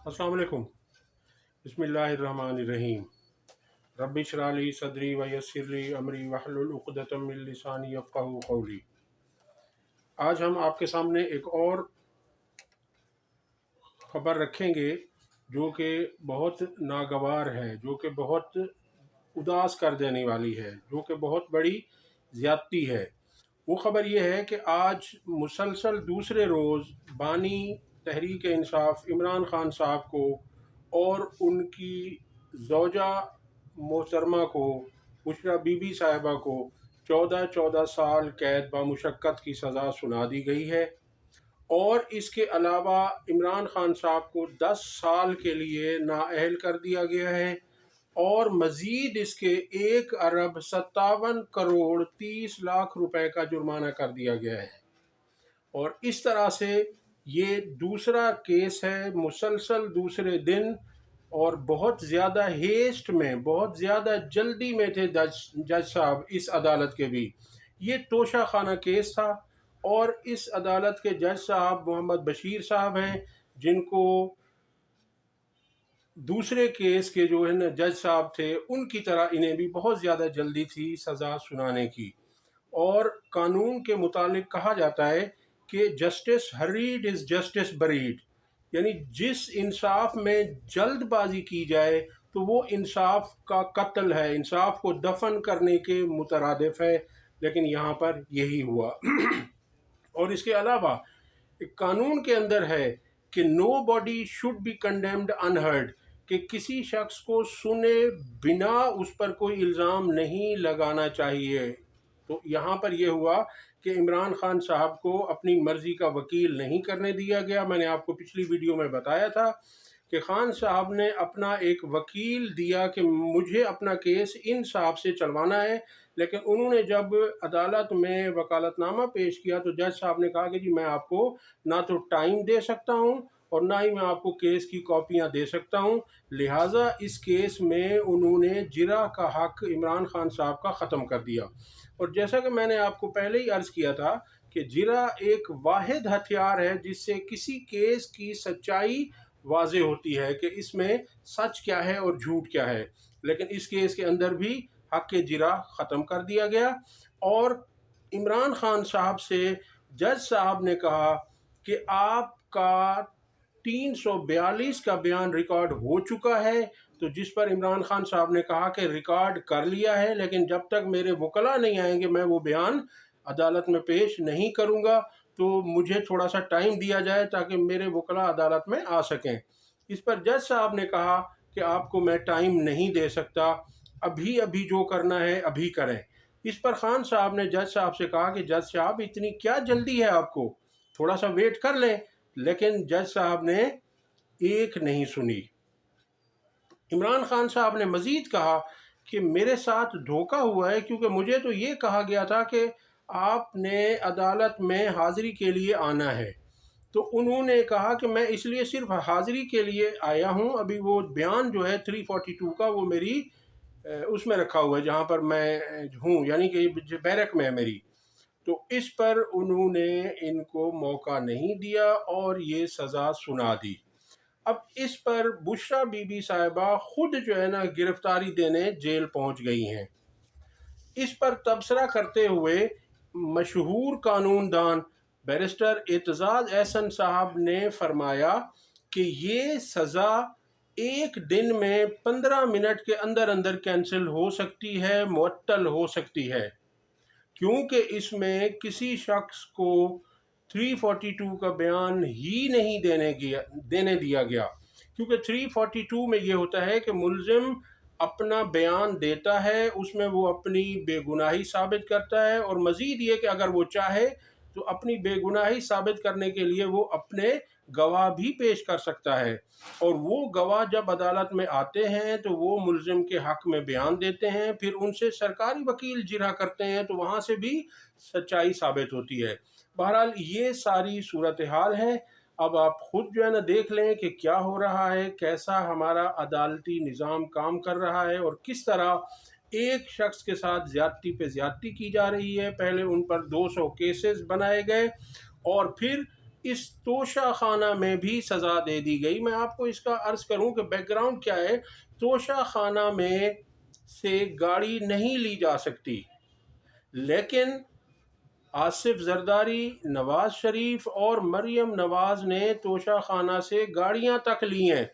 अस्सलाम वालेकुम। बिस्मिल्लाहिर्रहमानिर्रहीम। रब्बि इश्रह ली सदरी व यस्सिर ली अमरी वहलुल उक़दतम मिन लिसानी यफ़क़हू क़ौली। आज हम आपके सामने एक और ख़बर रखेंगे जो कि बहुत नागवार है, जो कि बहुत उदास कर देने वाली है, जो कि बहुत बड़ी ज़्यादती है। वो ख़बर ये है कि आज मुसलसल दूसरे रोज़ बानी तहरीक इंसाफ इमरान खान साहब को और उनकी ज़ौजा मोहतरमा को, बुशरा बीबी साहिबा को 14-14 साल कैद बामुशक्क़त की सज़ा सुना दी गई है। और इसके अलावा इमरान खान साहब को 10 साल के लिए नाअहल कर दिया गया है और मज़ीद इसके 1 अरब 57 करोड़ 30 लाख रुपए का जुर्माना कर दिया गया है। और इस तरह से ये दूसरा केस है, मुसलसल दूसरे दिन, और बहुत ज़्यादा हेस्ट में, बहुत ज़्यादा जल्दी में थे जज साहब इस अदालत के भी। ये तोशा खाना केस था और इस अदालत के जज साहब मोहम्मद बशीर साहब हैं, जिनको दूसरे केस के जो है ना जज साहब थे उनकी तरह इन्हें भी बहुत ज़्यादा जल्दी थी सज़ा सुनाने की। और कानून के मुतालिक कहा जाता है कि justice hurried is justice buried, यानी जिस इंसाफ में जल्दबाजी की जाए तो वो इंसाफ का कत्ल है, इंसाफ को दफन करने के मुतरादिफ है। लेकिन यहाँ पर यही हुआ। और इसके अलावा एक कानून के अंदर है कि nobody should be condemned unheard, कि किसी शख्स को सुने बिना उस पर कोई इल्ज़ाम नहीं लगाना चाहिए। तो यहाँ पर यह हुआ कि इमरान खान साहब को अपनी मर्ज़ी का वकील नहीं करने दिया गया। मैंने आपको पिछली वीडियो में बताया था कि खान साहब ने अपना एक वकील दिया कि मुझे अपना केस इन साहब से चलवाना है, लेकिन उन्होंने जब अदालत में वकालतनामा पेश किया तो जज साहब ने कहा कि जी मैं आपको ना तो टाइम दे सकता हूँ और ना ही मैं आपको केस की कॉपियाँ दे सकता हूँ। लिहाजा इस केस में उन्होंने जिरा का हक इमरान खान साहब का ख़त्म कर दिया। और जैसा कि मैंने आपको पहले ही अर्ज़ किया था कि जिरा एक वाहिद हथियार है जिससे किसी केस की सच्चाई वाज़े होती है कि इसमें सच क्या है और झूठ क्या है। लेकिन इस केस के अंदर भी हक के जिरा ख़त्म कर दिया गया और इमरान खान साहब से जज साहब ने कहा कि आपका 342 का बयान रिकॉर्ड हो चुका है। तो जिस पर इमरान खान साहब ने कहा कि रिकॉर्ड कर लिया है, लेकिन जब तक मेरे वकला नहीं आएंगे मैं वो बयान अदालत में पेश नहीं करूँगा, तो मुझे थोड़ा सा टाइम दिया जाए ताकि मेरे वकला अदालत में आ सकें। इस पर जज साहब ने कहा कि आपको मैं टाइम नहीं दे सकता, अभी अभी जो करना है अभी करें। इस पर खान साहब ने जज साहब से कहा कि जज साहब इतनी क्या जल्दी है आपको, थोड़ा सा वेट कर लें। लेकिन जज साहब ने एक नहीं सुनी। इमरान खान साहब ने मज़ीद कहा कि मेरे साथ धोखा हुआ है, क्योंकि मुझे तो ये कहा गया था कि आपने अदालत में हाज़िरी के लिए आना है। तो उन्होंने कहा कि मैं इसलिए सिर्फ हाज़िरी के लिए आया हूँ, अभी वो बयान जो है 342 का वो मेरी उसमें रखा हुआ है जहाँ पर मैं हूँ, यानी कि बैरक में है मेरी। तो इस पर उन्होंने इनको मौका नहीं दिया और ये सज़ा सुना दी। अब इस पर बुशरा बीबी साहिबा खुद जो है ना गिरफ्तारी देने जेल पहुंच गई हैं। इस पर तबसरा करते हुए मशहूर कानूनदान बैरिस्टर एतजाज एहसन साहब ने फरमाया कि ये सज़ा एक दिन में 15 मिनट के अंदर अंदर कैंसिल हो सकती है, मुअत्तल हो सकती है, क्योंकि इसमें किसी शख्स को 342 का बयान ही नहीं देने दिया गया। क्योंकि 342 में ये होता है कि मुल्ज़िम अपना बयान देता है, उसमें वो अपनी बेगुनाही साबित करता है, और मज़ीद ये कि अगर वो चाहे तो अपनी बेगुनाही साबित करने के लिए वो अपने गवाह भी पेश कर सकता है। और वो गवाह जब अदालत में आते हैं तो वो मुल्ज़िम के हक़ में बयान देते हैं, फिर उनसे सरकारी वकील जिरह करते हैं, तो वहाँ से भी सच्चाई साबित होती है। बहरहाल ये सारी सूरत हाल है। अब आप खुद जो है ना देख लें कि क्या हो रहा है, कैसा हमारा अदालती निज़ाम काम कर रहा है और किस तरह एक शख्स के साथ ज़्यादती पे ज़्यादती की जा रही है। पहले उन पर 200 केसेस बनाए गए और फिर اس توشہ خانہ میں بھی سزا دے دی گئی۔ میں آپ کو اس کا عرض کروں کہ بیک گراؤنڈ کیا ہے۔ توشہ خانہ میں سے گاڑی نہیں لی جا سکتی، لیکن آصف زرداری، نواز شریف اور مریم نواز نے توشہ خانہ سے گاڑیاں تک لی ہیں،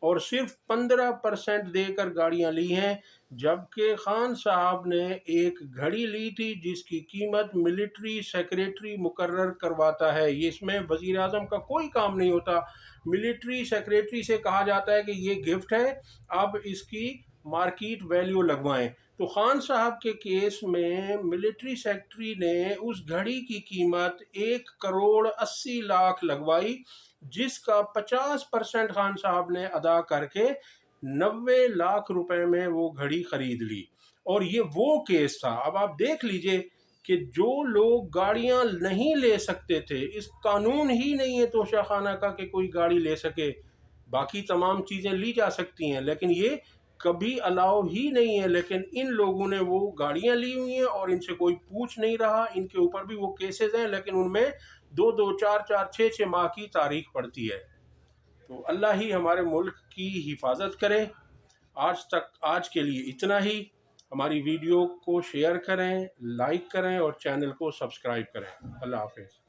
اور صرف 15% دے کر گاڑیاں لی ہیں، جبکہ خان صاحب نے ایک گھڑی لی تھی جس کی قیمت ملٹری سیکریٹری مقرر کرواتا ہے۔ یہ اس میں وزیر اعظم کا کوئی کام نہیں ہوتا۔ ملٹری سیکریٹری سے کہا جاتا ہے کہ یہ گفٹ ہے، اب اس کی مارکیٹ ویلیو لگوائیں۔ تو خان صاحب کے کیس میں ملٹری سیکریٹری نے اس گھڑی کی قیمت 1,80,00,000 لگوائی، جس کا 50% خان صاحب نے ادا کر کے 90 لاکھ روپے میں وہ گھڑی خرید لی۔ اور یہ وہ کیس تھا۔ اب آپ دیکھ لیجئے کہ جو لوگ گاڑیاں نہیں لے سکتے تھے، اس قانون ہی نہیں ہے توشہ خانہ کا کہ کوئی گاڑی لے سکے، باقی تمام چیزیں لی جا سکتی ہیں، لیکن یہ کبھی الاؤ ہی نہیں ہے۔ لیکن ان لوگوں نے وہ گاڑیاں لی ہوئی ہیں اور ان سے کوئی پوچھ نہیں رہا۔ ان کے اوپر بھی وہ کیسز ہیں، لیکن ان میں 2-2، 4-4، 6-6 ماہ کی تاریخ پڑتی ہے۔ تو اللہ ہی ہمارے ملک کی حفاظت کرے۔ آج کے لیے اتنا ہی۔ ہماری ویڈیو کو شیئر کریں، لائک کریں اور چینل کو سبسکرائب کریں۔ اللہ حافظ۔